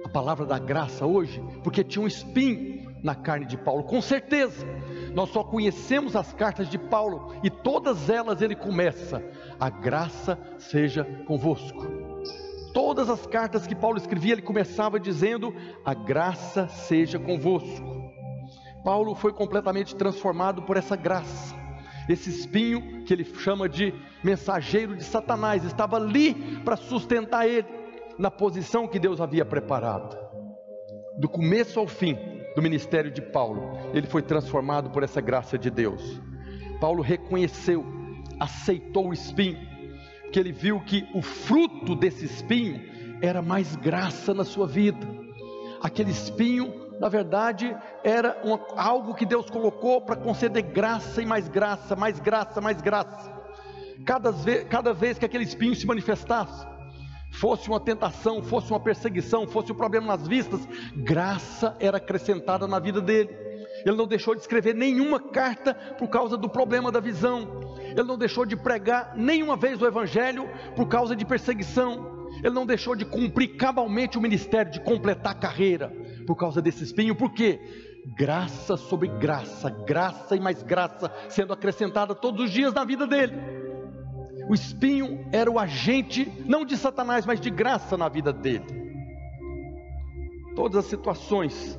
a palavra da graça hoje porque tinha um espinho na carne de Paulo, com certeza. Nós só conhecemos as cartas de Paulo e todas elas ele começa: a graça seja convosco. Todas as cartas que Paulo escrevia, ele começava dizendo: a graça seja convosco. Paulo foi completamente transformado por essa graça. Esse espinho, que ele chama de mensageiro de Satanás, estava ali para sustentar ele na posição que Deus havia preparado. Do começo ao fim do ministério de Paulo, ele foi transformado por essa graça de Deus. Paulo reconheceu, aceitou o espinho, que ele viu que o fruto desse espinho era mais graça na sua vida. Aquele espinho, na verdade, era algo que Deus colocou para conceder graça e mais graça, mais graça, mais graça. Cada vez que aquele espinho se manifestasse, fosse uma tentação, fosse uma perseguição, fosse um problema nas vistas, graça era acrescentada na vida dele. Ele não deixou de escrever nenhuma carta por causa do problema da visão. Ele não deixou de pregar nenhuma vez o evangelho por causa de perseguição. Ele não deixou de cumprir cabalmente o ministério, de completar a carreira por causa desse espinho. Por quê? Graça sobre graça, graça e mais graça sendo acrescentada todos os dias na vida dele. O espinho era o agente, não de Satanás, mas de graça na vida dele. Todas as situações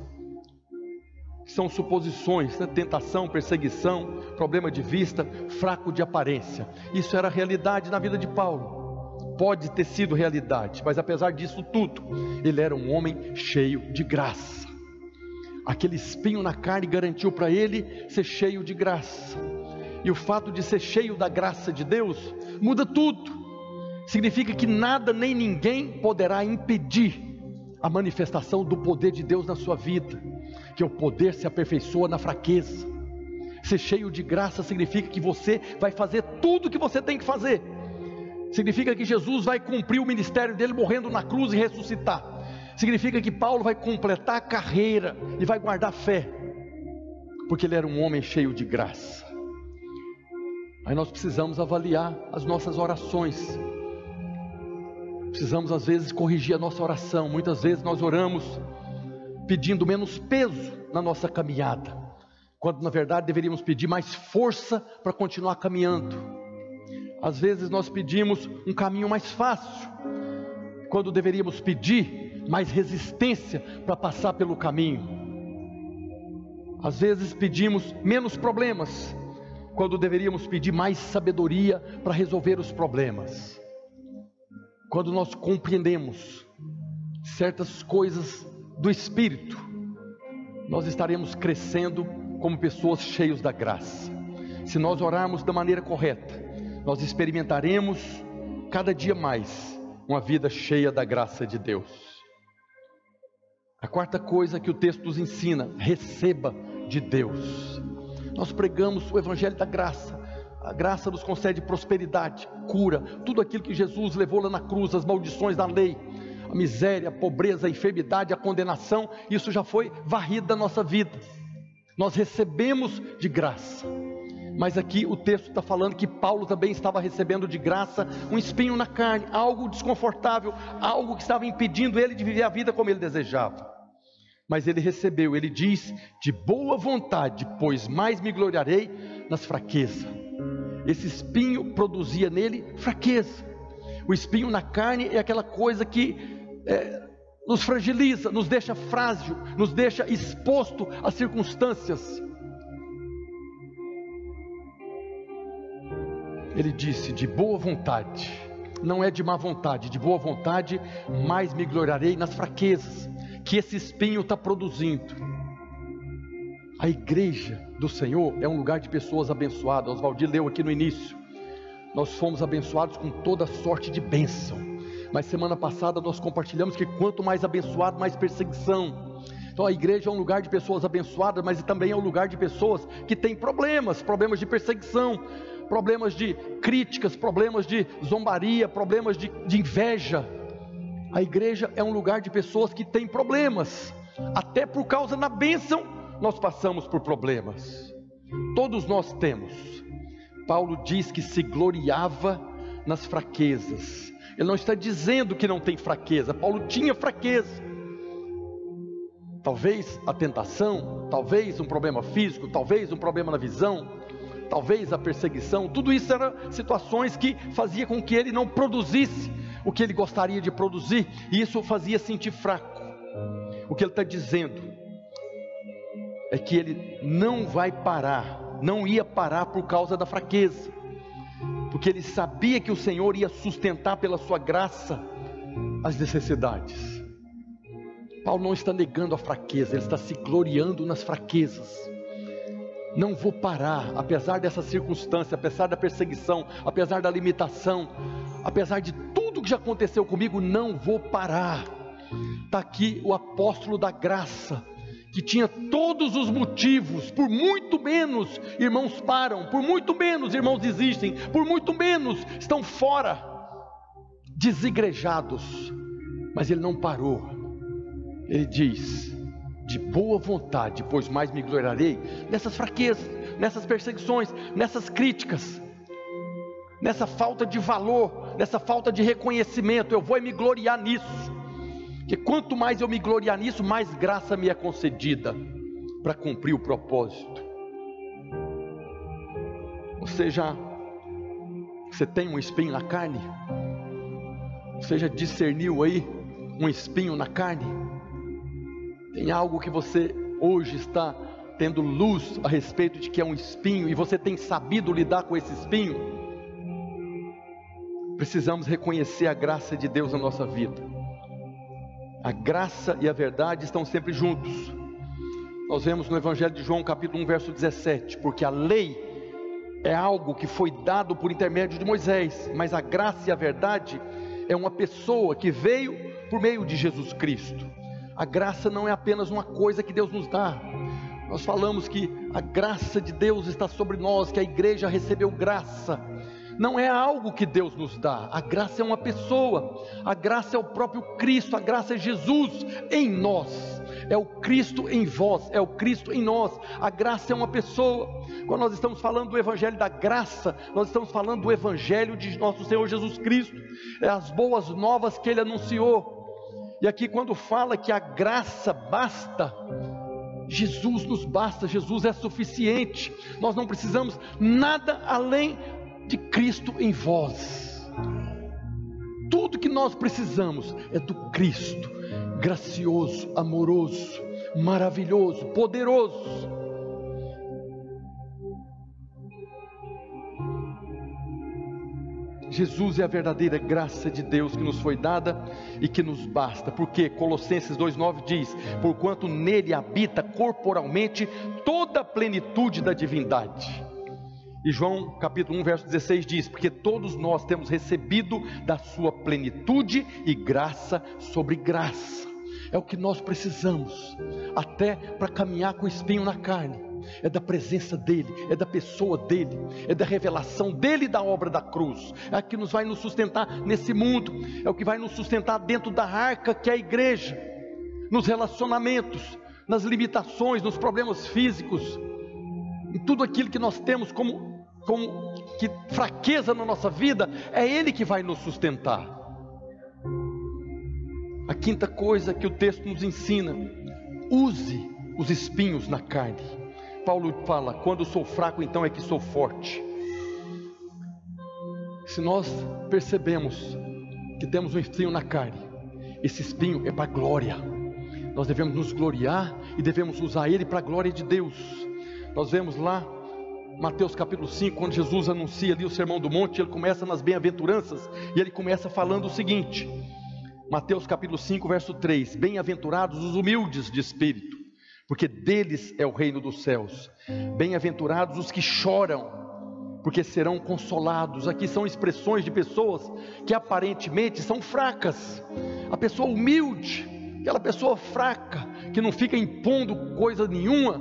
que são suposições, né? Tentação, perseguição, problema de vista, fraco de aparência, isso era realidade na vida de Paulo. Pode ter sido realidade, mas apesar disso tudo, ele era um homem cheio de graça. Aquele espinho na carne garantiu para ele ser cheio de graça. E o fato de ser cheio da graça de Deus muda tudo. Significa que nada nem ninguém poderá impedir a manifestação do poder de Deus na sua vida, que o poder se aperfeiçoa na fraqueza. Ser cheio de graça significa que você vai fazer tudo o que você tem que fazer. Significa que Jesus vai cumprir o ministério dele morrendo na cruz e ressuscitar. Significa que Paulo vai completar a carreira e vai guardar fé, porque ele era um homem cheio de graça. Aí nós precisamos avaliar as nossas orações. Precisamos às vezes corrigir a nossa oração. Muitas vezes nós oramos pedindo menos peso na nossa caminhada, quando na verdade deveríamos pedir mais força para continuar caminhando. Às vezes nós pedimos um caminho mais fácil, quando deveríamos pedir mais resistência para passar pelo caminho. Às vezes pedimos menos problemas, quando deveríamos pedir mais sabedoria para resolver os problemas. Quando nós compreendemos certas coisas do Espírito, nós estaremos crescendo como pessoas cheias da graça. Se nós orarmos da maneira correta, nós experimentaremos cada dia mais uma vida cheia da graça de Deus. A quarta coisa que o texto nos ensina: receba de Deus. Nós pregamos o evangelho da graça. A graça nos concede prosperidade, cura, tudo aquilo que Jesus levou lá na cruz, as maldições da lei, a miséria, a pobreza, a enfermidade, a condenação, isso já foi varrido da nossa vida. Nós recebemos de graça. Mas aqui o texto está falando que Paulo também estava recebendo de graça um espinho na carne, algo desconfortável, algo que estava impedindo ele de viver a vida como ele desejava. Mas ele recebeu, ele diz: de boa vontade, pois mais me gloriarei nas fraquezas. Esse espinho produzia nele fraqueza. O espinho na carne é aquela coisa que nos fragiliza, nos deixa frágil, nos deixa exposto às circunstâncias. Ele disse: de boa vontade, não é de má vontade, de boa vontade, mais me gloriarei nas fraquezas, que esse espinho está produzindo. A igreja do Senhor é um lugar de pessoas abençoadas. Oswaldir leu aqui no início. Nós fomos abençoados com toda sorte de bênção. Mas semana passada nós compartilhamos que quanto mais abençoado, mais perseguição. Então a igreja é um lugar de pessoas abençoadas, mas também é um lugar de pessoas que têm problemas de perseguição, problemas de críticas, problemas de zombaria, problemas de inveja. A igreja é um lugar de pessoas que têm problemas. Até por causa da bênção, nós passamos por problemas. Todos nós temos. Paulo diz que se gloriava nas fraquezas. Ele não está dizendo que não tem fraqueza. Paulo tinha fraqueza. Talvez a tentação, talvez um problema físico, talvez um problema na visão, talvez a perseguição. Tudo isso eram situações que fazia com que ele não produzisse o que ele gostaria de produzir. E isso o fazia sentir fraco. O que ele está dizendo é que ele não vai parar, não ia parar por causa da fraqueza, porque ele sabia que o Senhor ia sustentar pela sua graça as necessidades. Paulo não está negando a fraqueza, ele está se gloriando nas fraquezas. Não vou parar, apesar dessa circunstância, apesar da perseguição, apesar da limitação, apesar de tudo que já aconteceu comigo, não vou parar. Está aqui o apóstolo da graça, que tinha todos os motivos. Por muito menos irmãos param, por muito menos irmãos desistem, por muito menos estão fora, desigrejados, mas ele não parou. Ele diz: de boa vontade, pois mais me gloriarei nessas fraquezas, nessas perseguições, nessas críticas, nessa falta de valor, nessa falta de reconhecimento. Eu vou me gloriar nisso, porque quanto mais eu me gloriar nisso, mais graça me é concedida para cumprir o propósito. Você tem um espinho na carne? Você já discerniu aí um espinho na carne? Tem algo que você hoje está tendo luz a respeito de que é um espinho, e você tem sabido lidar com esse espinho? Precisamos reconhecer a graça de Deus na nossa vida. A graça e a verdade estão sempre juntos. Nós vemos no Evangelho de João, capítulo 1, verso 17, porque a lei é algo que foi dado por intermédio de Moisés, mas a graça e a verdade é uma pessoa que veio por meio de Jesus Cristo. A graça não é apenas uma coisa que Deus nos dá. Nós falamos que a graça de Deus está sobre nós, que a igreja recebeu graça. Não é algo que Deus nos dá. A graça é uma pessoa. A graça é o próprio Cristo. A graça é Jesus em nós. É o Cristo em vós. É o Cristo em nós. A graça é uma pessoa. Quando nós estamos falando do Evangelho da graça, nós estamos falando do Evangelho de nosso Senhor Jesus Cristo. É as boas novas que Ele anunciou. E aqui quando fala que a graça basta, Jesus nos basta, Jesus é suficiente. Nós não precisamos nada além de Cristo em vós. Tudo que nós precisamos é do Cristo, gracioso, amoroso, maravilhoso, poderoso. Jesus é a verdadeira graça de Deus que nos foi dada e que nos basta, porque Colossenses 2,9 diz: porquanto nele habita corporalmente toda a plenitude da divindade. E João capítulo 1 verso 16 diz: porque todos nós temos recebido da sua plenitude e graça sobre graça. É o que nós precisamos, até para caminhar com o espinho na carne. É da presença dEle, é da pessoa dEle, é da revelação dEle e da obra da cruz. É o que nos vai nos sustentar nesse mundo, é o que vai nos sustentar dentro da arca que é a igreja, nos relacionamentos, nas limitações, nos problemas físicos, em tudo aquilo que nós temos como que fraqueza na nossa vida. É Ele que vai nos sustentar. A quinta coisa que o texto nos ensina: use os espinhos na carne. Paulo fala: quando sou fraco, então é que sou forte. Se nós percebemos que temos um espinho na carne, esse espinho é para a glória. Nós devemos nos gloriar e devemos usar ele para a glória de Deus. Nós vemos lá Mateus capítulo 5, quando Jesus anuncia ali o sermão do monte, ele começa nas bem-aventuranças, e ele começa falando o seguinte, Mateus capítulo 5 verso 3: bem-aventurados os humildes de espírito, porque deles é o reino dos céus. Bem-aventurados os que choram, porque serão consolados. Aqui são expressões de pessoas que aparentemente são fracas. A pessoa humilde, aquela pessoa fraca, que não fica impondo coisa nenhuma,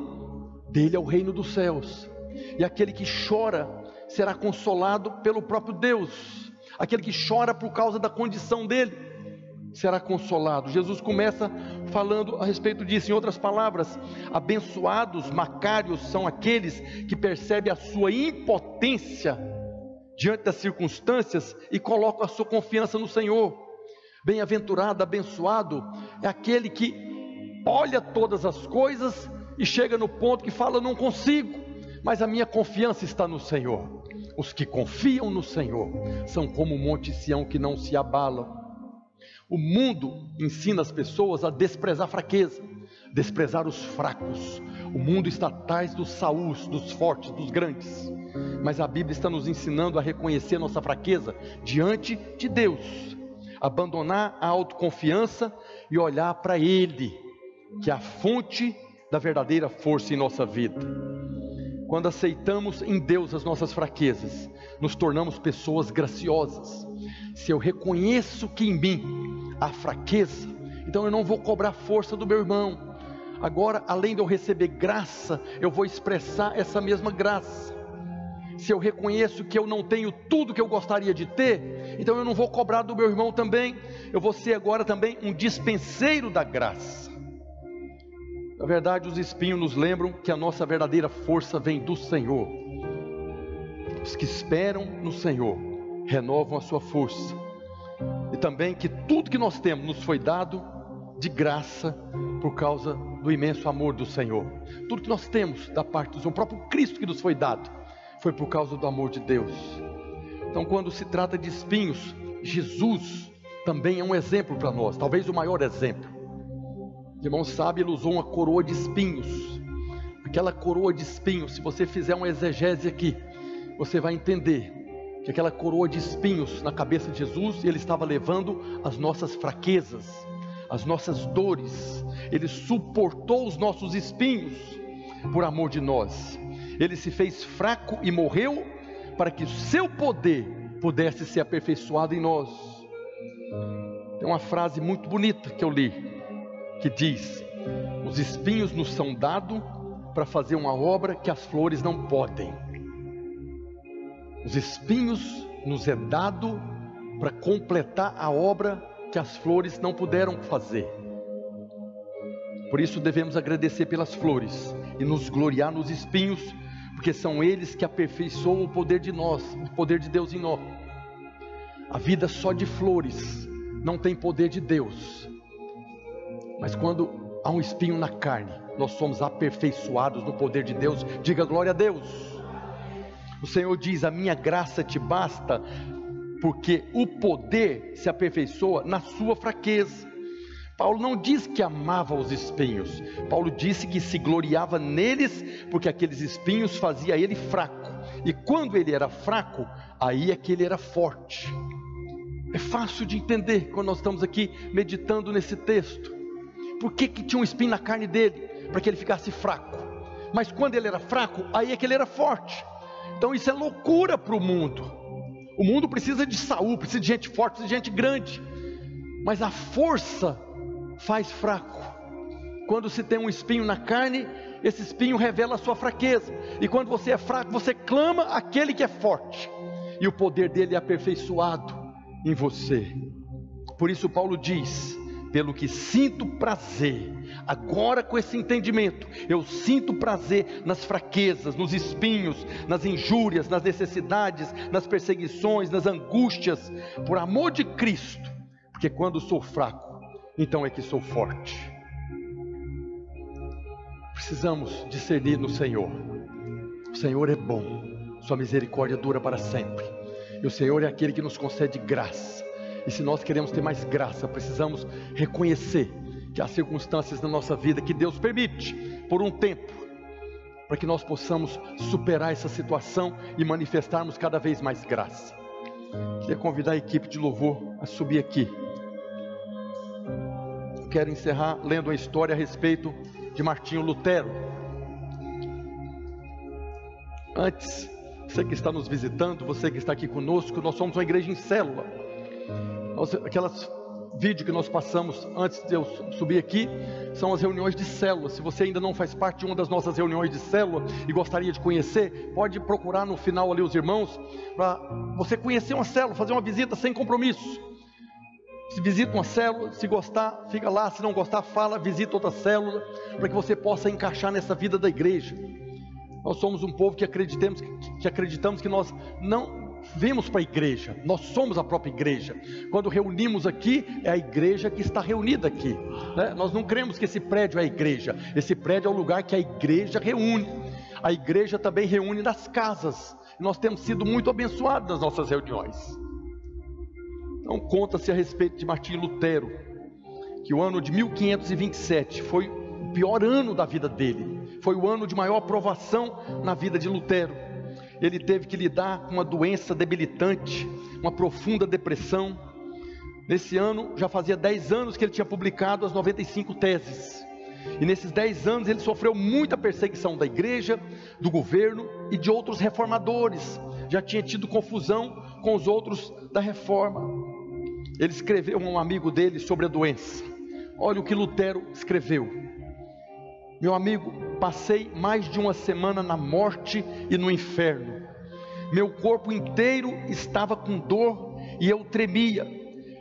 dele é o reino dos céus. E aquele que chora será consolado pelo próprio Deus. Aquele que chora por causa da condição dele será consolado. Jesus começa falando a respeito disso. Em outras palavras, abençoados, macários, são aqueles que percebem a sua impotência diante das circunstâncias e colocam a sua confiança no Senhor. Bem-aventurado, abençoado é aquele que olha todas as coisas e chega no ponto que fala: não consigo, mas a minha confiança está no Senhor. Os que confiam no Senhor são como o monte Sião, que não se abalam. O mundo ensina as pessoas a desprezar a fraqueza, desprezar os fracos. O mundo está atrás dos Saúls, dos fortes, dos grandes. Mas a Bíblia está nos ensinando a reconhecer nossa fraqueza diante de Deus, abandonar a autoconfiança e olhar para Ele, que é a fonte da verdadeira força em nossa vida. Quando aceitamos em Deus as nossas fraquezas, nos tornamos pessoas graciosas. Se eu reconheço que em mim há fraqueza, então eu não vou cobrar força do meu irmão. Agora, além de eu receber graça, eu vou expressar essa mesma graça. Se eu reconheço que eu não tenho tudo que eu gostaria de ter, então eu não vou cobrar do meu irmão também. Eu vou ser agora também um dispenseiro da graça. Na verdade, os espinhos nos lembram que a nossa verdadeira força vem do Senhor. Os que esperam no Senhor renovam a sua força. E também que tudo que nós temos nos foi dado de graça por causa do imenso amor do Senhor. Tudo que nós temos da parte do Senhor, o próprio Cristo que nos foi dado, foi por causa do amor de Deus. Então, quando se trata de espinhos, Jesus também é um exemplo para nós, talvez o maior exemplo. Os irmãos sabem, ele usou uma coroa de espinhos. Aquela coroa de espinhos, se você fizer uma exegese aqui, você vai entender que aquela coroa de espinhos na cabeça de Jesus, ele estava levando as nossas fraquezas, as nossas dores. Ele suportou os nossos espinhos por amor de nós. Ele se fez fraco e morreu para que o seu poder pudesse ser aperfeiçoado em nós. Tem uma frase muito bonita que eu li, que diz: os espinhos nos são dados para fazer uma obra que as flores não podem. Os espinhos nos é dado para completar a obra que as flores não puderam fazer. Por isso devemos agradecer pelas flores e nos gloriar nos espinhos, porque são eles que aperfeiçoam o poder de nós, o poder de Deus em nós. A vida só de flores não tem poder de Deus. Mas quando há um espinho na carne, nós somos aperfeiçoados no poder de Deus. Diga glória a Deus. O Senhor diz: a minha graça te basta, porque o poder se aperfeiçoa na sua fraqueza. Paulo não diz que amava os espinhos. Paulo disse que se gloriava neles, porque aqueles espinhos faziam ele fraco. E quando ele era fraco, aí é que ele era forte. É fácil de entender quando nós estamos aqui meditando nesse texto. Por que tinha um espinho na carne dele? Para que ele ficasse fraco. Mas quando ele era fraco, aí é que ele era forte. Então isso é loucura para o mundo. O mundo precisa de saúde, precisa de gente forte, precisa de gente grande. Mas a força faz fraco. Quando se tem um espinho na carne, esse espinho revela a sua fraqueza. E quando você é fraco, você clama aquele que é forte. E o poder dele é aperfeiçoado em você. Por isso Paulo diz: pelo que sinto prazer, agora com esse entendimento, eu sinto prazer nas fraquezas, nos espinhos, nas injúrias, nas necessidades, nas perseguições, nas angústias, por amor de Cristo, porque quando sou fraco, então é que sou forte. Precisamos discernir no Senhor. O Senhor é bom, sua misericórdia dura para sempre, e o Senhor é aquele que nos concede graça. E se nós queremos ter mais graça, precisamos reconhecer que há circunstâncias na nossa vida que Deus permite por um tempo, para que nós possamos superar essa situação e manifestarmos cada vez mais graça. Queria convidar a equipe de louvor a subir aqui. Quero encerrar lendo uma história a respeito de Martinho Lutero. Antes, você que está nos visitando, você que está aqui conosco, nós somos uma igreja em célula. Aquelas vídeos que nós passamos antes de eu subir aqui são as reuniões de célula. Se você ainda não faz parte de uma das nossas reuniões de célula e gostaria de conhecer, pode procurar no final ali os irmãos, para você conhecer uma célula, fazer uma visita sem compromisso. Se visita uma célula, se gostar, fica lá, se não gostar, fala, visita outra célula, para que você possa encaixar nessa vida da igreja. Nós somos um povo que acreditamos que nós não vemos para a igreja, nós somos a própria igreja. Quando reunimos aqui, é a igreja que está reunida aqui, né? Nós não cremos que esse prédio é a igreja, esse prédio é o lugar que a igreja reúne. A igreja também reúne nas casas, nós temos sido muito abençoados nas nossas reuniões. Então conta-se a respeito de Martinho Lutero, que o ano de 1527 foi o pior ano da vida dele, foi o ano de maior provação na vida de Lutero. Ele teve que lidar com uma doença debilitante, uma profunda depressão. Nesse ano, já fazia 10 anos que ele tinha publicado as 95 teses. E nesses 10 anos ele sofreu muita perseguição da igreja, do governo e de outros reformadores. Já tinha tido confusão com os outros da reforma. Ele escreveu a um amigo dele sobre a doença. Olha o que Lutero escreveu: meu amigo, passei mais de uma semana na morte e no inferno. Meu corpo inteiro estava com dor e eu tremia.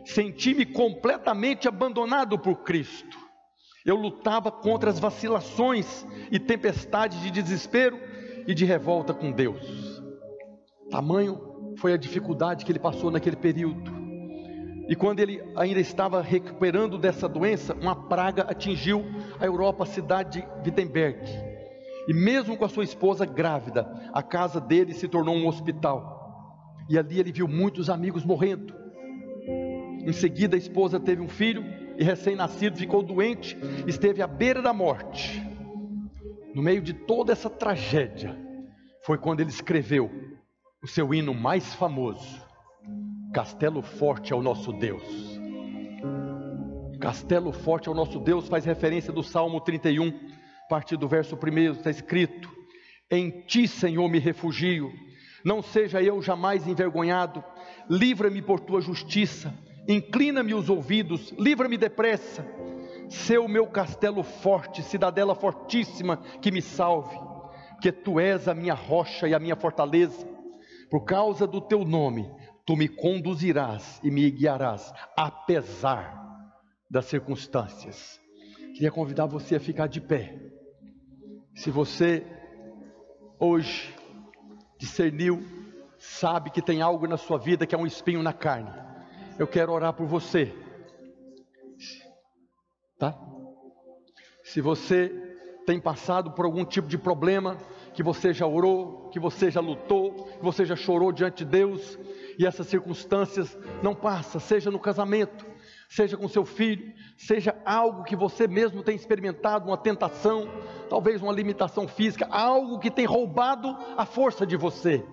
Senti-me completamente abandonado por Cristo. Eu lutava contra as vacilações e tempestades de desespero e de revolta com Deus. Tamanho foi a dificuldade que ele passou naquele período. E quando ele ainda estava recuperando dessa doença, uma praga atingiu a Europa, a cidade de Wittenberg. E mesmo com a sua esposa grávida, a casa dele se tornou um hospital. E ali ele viu muitos amigos morrendo. Em seguida a esposa teve um filho e recém-nascido ficou doente, esteve à beira da morte. No meio de toda essa tragédia, foi quando ele escreveu o seu hino mais famoso: Castelo forte é o nosso Deus. Castelo forte é o nosso Deus faz referência do Salmo 31, a partir do verso 1, está escrito: em ti, Senhor, me refugio, não seja eu jamais envergonhado, livra-me por tua justiça, inclina-me os ouvidos, livra-me depressa, sê o meu castelo forte, cidadela fortíssima que me salve, porque tu és a minha rocha e a minha fortaleza, por causa do teu nome, tu me conduzirás e me guiarás, apesar das circunstâncias. Queria convidar você a ficar de pé. Se você hoje discerniu, sabe que tem algo na sua vida que é um espinho na carne, eu quero orar por você, tá? Se você tem passado por algum tipo de problema, que você já orou, que você já lutou, que você já chorou diante de Deus, e essas circunstâncias não passam, seja no casamento, seja com seu filho, seja algo que você mesmo tem experimentado, uma tentação, talvez uma limitação física, algo que tem roubado a força de você.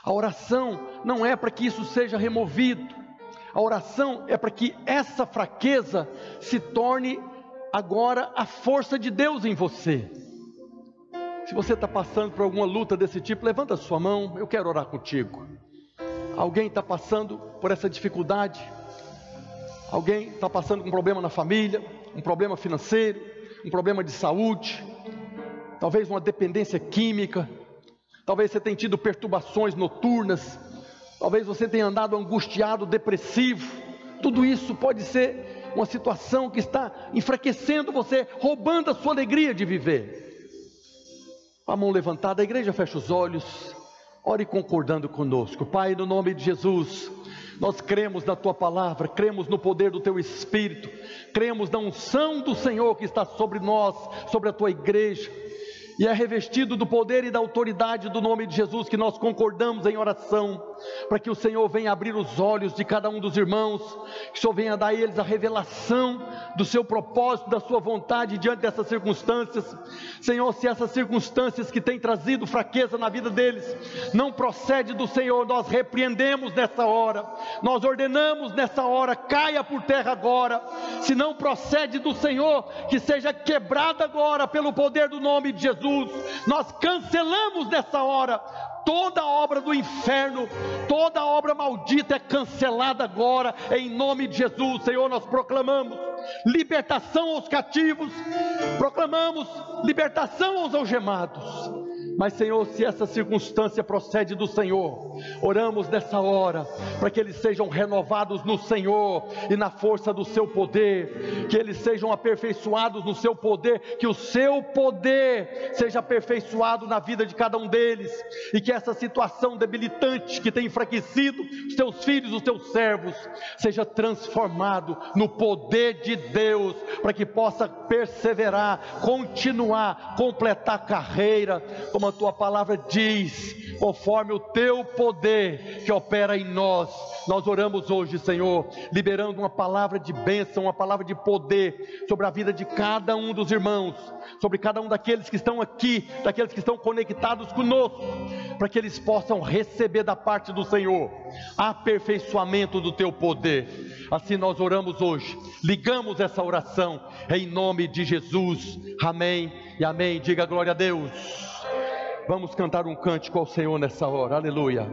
A oração não é para que isso seja removido, a oração é para que essa fraqueza se torne agora a força de Deus em você. Se você está passando por alguma luta desse tipo, levanta a sua mão, eu quero orar contigo. Alguém está passando por essa dificuldade? Alguém está passando com um problema na família, um problema financeiro, um problema de saúde, talvez uma dependência química, talvez você tenha tido perturbações noturnas, talvez você tenha andado angustiado, depressivo. Tudo isso pode ser uma situação que está enfraquecendo você, roubando a sua alegria de viver. Com a mão levantada, a igreja fecha os olhos, ore concordando conosco. Pai, no nome de Jesus, nós cremos na Tua palavra, cremos no poder do Teu Espírito, cremos na unção do Senhor que está sobre nós, sobre a Tua igreja, e é revestido do poder e da autoridade do nome de Jesus que nós concordamos em oração, para que o Senhor venha abrir os olhos de cada um dos irmãos, que o Senhor venha dar a eles a revelação do seu propósito, da sua vontade diante dessas circunstâncias. Senhor, se essas circunstâncias que têm trazido fraqueza na vida deles não procede do Senhor, nós repreendemos nessa hora, nós ordenamos nessa hora, caia por terra agora. Se não procede do Senhor, que seja quebrada agora pelo poder do nome de Jesus. Nós cancelamos nessa hora toda obra do inferno, toda obra maldita é cancelada agora, em nome de Jesus. Senhor, nós proclamamos libertação aos cativos, proclamamos libertação aos algemados. Mas Senhor, se essa circunstância procede do Senhor, oramos nessa hora, para que eles sejam renovados no Senhor, e na força do seu poder, que eles sejam aperfeiçoados no seu poder, que o seu poder seja aperfeiçoado na vida de cada um deles, e que essa situação debilitante que tem enfraquecido os teus filhos, os teus servos, seja transformado no poder de Deus, para que possa perseverar, continuar, completar a carreira, como a tua palavra diz, conforme o teu poder que opera em nós. Nós oramos hoje, Senhor, liberando uma palavra de bênção, uma palavra de poder sobre a vida de cada um dos irmãos, sobre cada um daqueles que estão aqui, daqueles que estão conectados conosco, para que eles possam receber da parte do Senhor aperfeiçoamento do teu poder. Assim nós oramos hoje, ligamos essa oração em nome de Jesus, amém e amém. Diga glória a Deus. Vamos cantar um cântico ao Senhor nessa hora, aleluia.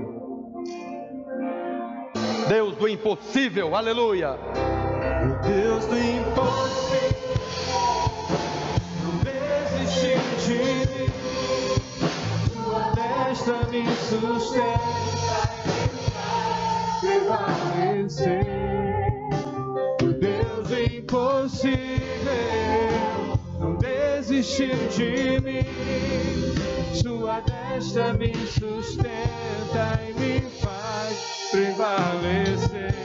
Deus do impossível, aleluia. O Deus do impossível não desistiu de mim, tua destra me sustenta e prevalecer. O Deus do impossível não desistiu de mim, sua destra me sustenta e me faz prevalecer.